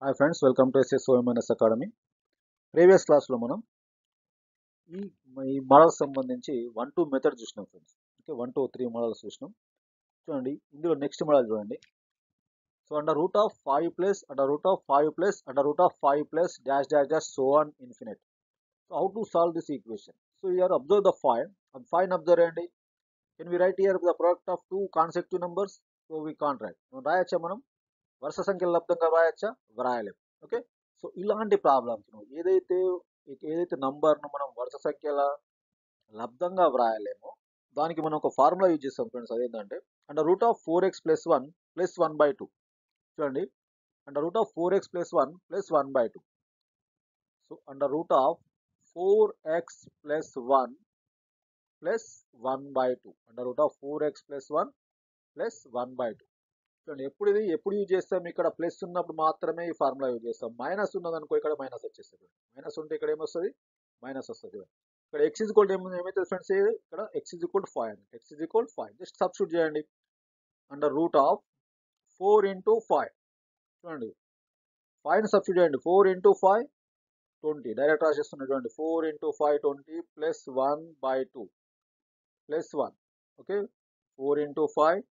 Hi friends, welcome to SSOMNS academy. Previous క్లాస్లో మనం ఈ ఈ మోడల్స్ సంబంధించి 1-2 మెథడ్ చూసినాం ఫ్రెండ్స్. ఓకే, 1-2-3 మోడల్స్ చూసినాం. చూడండి, ఇందులో నెక్స్ట్ మోడల్ చూడండి. So under root of 5 plus under root of 5 plus under root of 5 plus dash dash dash so on infinite. So how to solve this equation? So you are observe the five five observe అండి. Can we write here the product of two consecutive numbers? So we can't write. రాయొచ్చా మనం? వరుస సంఖ్యల లబ్దంగా రాయొచ్చా? వ్రాయలేము. Okay, so ఇలాంటి problems ఏదైతే నంబర్ను మనం వరుస సంఖ్యల లబ్దంగా వ్రాయలేమో దానికి మనం ఒక ఫార్ములా యూజ్ చేస్తాం ఫ్రెండ్స్. అదేంటంటే under root of 4x plus 1 plus 1/2. చూడండి, under root of 4x plus 1 plus 1/2. So under root of 4x plus 1 plus 1/2. Under root of 4x plus 1 plus 1/2. చూడండి, ఎప్పుడు యూజ్ చేస్తాం? ఇక్కడ ప్లస్ ఉన్నప్పుడు మాత్రమే ఈ ఫార్ములా యూజ్ చేస్తాం. మైనస్ ఉన్నదనుకో ఇక్కడ మైనస్ వచ్చేస్తుంది. మైనస్ ఉంటే ఇక్కడ ఏమొస్తుంది? మైనస్ వస్తుంది. ఇక్కడ x ఈజ్ ఈక్వల్ ఏమవుతుంది ఫ్రెండ్స్? ఇక్కడ x ఈజ్ ఈక్వల్ 5 అంటే x is equal 5. Just substitute చేయండి. Under root of 4 into 5. చూడండి, 5ని సబ్స్టిట్యూట్ చేయండి. 4 ఇంటూ 5 20. డైరెక్ట్ రాసేస్తున్నా. చూడండి, 4 into 5 20 plus 1/2 plus 1. Okay, 4 into 5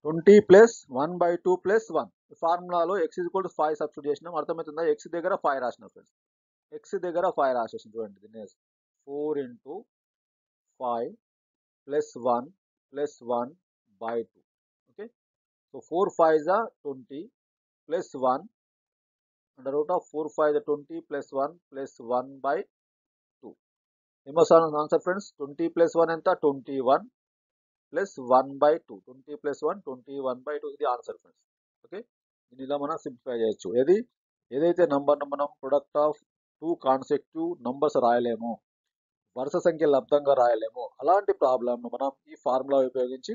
20 plus 1/2 plus 1. ఫార్ములాలో x is equal 5 substitute చేసినాం. అర్థమవుతుందా? x దగ్గర 5 రాసిన ఫ్రెండ్స్. x దగ్గర 5 రాసేసి చూడండి. దీన్ని 4 into 5 plus 1 plus 1/2. Okay, so 4 5 20 plus 1 under root of 4 5 20 plus 1 plus 1/2. ఏమొస్తుంది ఆన్సర్ ఫ్రెండ్స్? 20 ప్లస్ 1 ఎంత? 21 ప్లస్ 1/2. 20 ప్లస్ 1 21/2. ఇది ఆన్సర్ ఫ్రెండ్స్. ఓకే, దీన్ని ఇలా మనం సింప్లిఫై చేయొచ్చు. ఏదైతే నంబర్ను మనం product of two consecutive numbers రాయలేమో, వరుస సంఖ్య లబ్దంగా రాయలేమో, అలాంటి ప్రాబ్లమ్ను మనం ఈ ఫార్ములా ఉపయోగించి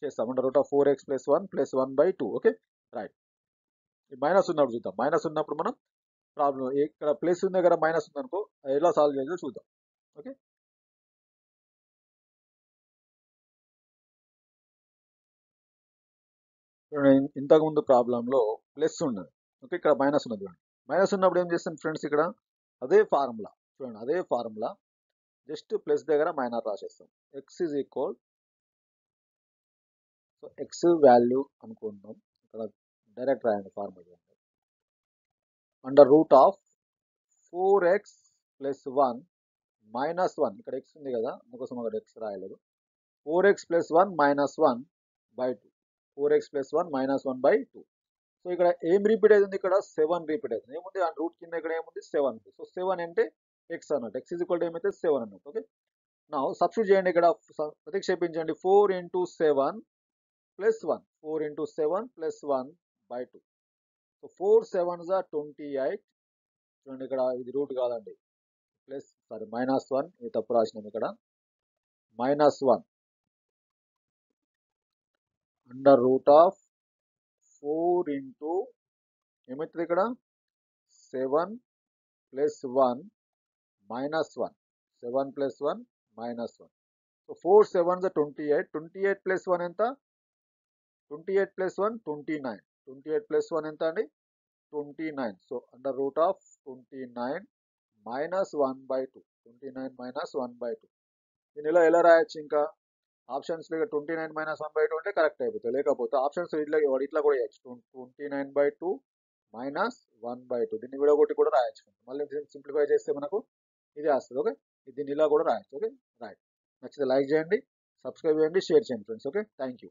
చేస్తాం. Under root of 4x plus 1 plus 1/2. Okay, right. Minus ఉన్నప్పుడు చూద్దాం. మైనస్ ఉన్నప్పుడు మనం ప్రాబ్లం ఇక్కడ ప్లస్ ఉన్న దగ్గర మైనస్ ఉందనుకో ఎలా సాల్వ్ చేయాలో చూద్దాం. ఓకే, ఇంతకుముందు ప్రాబ్లంలో ప్లస్ ఉన్నది. ఓకే, ఇక్కడ మైనస్ ఉన్నది. చూడండి, మైనస్ ఉన్నప్పుడు ఏం చేస్తాం ఫ్రెండ్స్? ఇక్కడ అదే ఫార్ములా చూడండి, అదే ఫార్ములా జస్ట్ ప్లస్ దగ్గర మైనస్ రాసేస్తాం. X is equal, so x value అనుకుంటాం. ఇక్కడ డైరెక్ట్ రాయండి formula. Under root of 4x plus 1 minus 1. ఇక్కడ ఎక్స్ ఉంది కదా, అందుకోసం అక్కడ ఎక్స్ రాయలేదు. 4x plus 1 minus 1/2. 4x plus 1 minus 1/2. So ఇక్కడ ఏం రిపీట్ అవుతుంది? ఇక్కడ 7 రిపీట్ అవుతుంది. ఏముంది? ఆ రూట్ కింద ఇక్కడ ఏముంది? 7. సో 7 అంటే ఎక్స్ అన్నట్టు. ఎక్స్ ఈజ్ ఈక్వల్ ఏమైతే 7 అన్నట్టు. ఓకే, నా సబ్స్టిట్యూట్ చేయండి. ఇక్కడ ప్రతిక్షేపించండి. 4 into 7 plus 1. 4 into 7 plus 1/2. So 4 7s 28. చూడండి, ఇక్కడ ఇది రూట్ కాదండి, ప్లస్ మైనస్ 1. ఇది తప్పు రాసినాం. ఇక్కడ minus 1 under root of 4 into ఏమవుతుంది? ఇక్కడ 7 plus 1 minus 1. 7 plus 1 minus 1. So 4 7s 28. 28 plus 1 ఎంత? 28 ప్లస్ 1 29. 28 ప్లస్ 1 ఎంత అండి? 29. So under root of 29 minus 1/2. 29 minus 1/2. దీని ఎలా రాయొచ్చు? ఇంకా ఆప్షన్స్ 29 మైనస్ 1/2 అంటే కరెక్ట్ అయిపోతుంది. లేకపోతే ఆప్షన్స్ ఇట్లా కూడా వేయచ్చు. 29/2 మైనస్ 1/2. దీన్ని విడగొట్టి కూడా రాయొచ్చు. మళ్ళీ సింప్లిఫై చేస్తే మనకు ఇది వస్తుంది. ఓకే, దీన్ని ఇలా కూడా రాయొచ్చు. Okay, right. నచ్చితే లైక్ చేయండి, సబ్స్క్రైబ్ చేయండి, షేర్ చేయండి ఫ్రెండ్స్. Okay, thank you.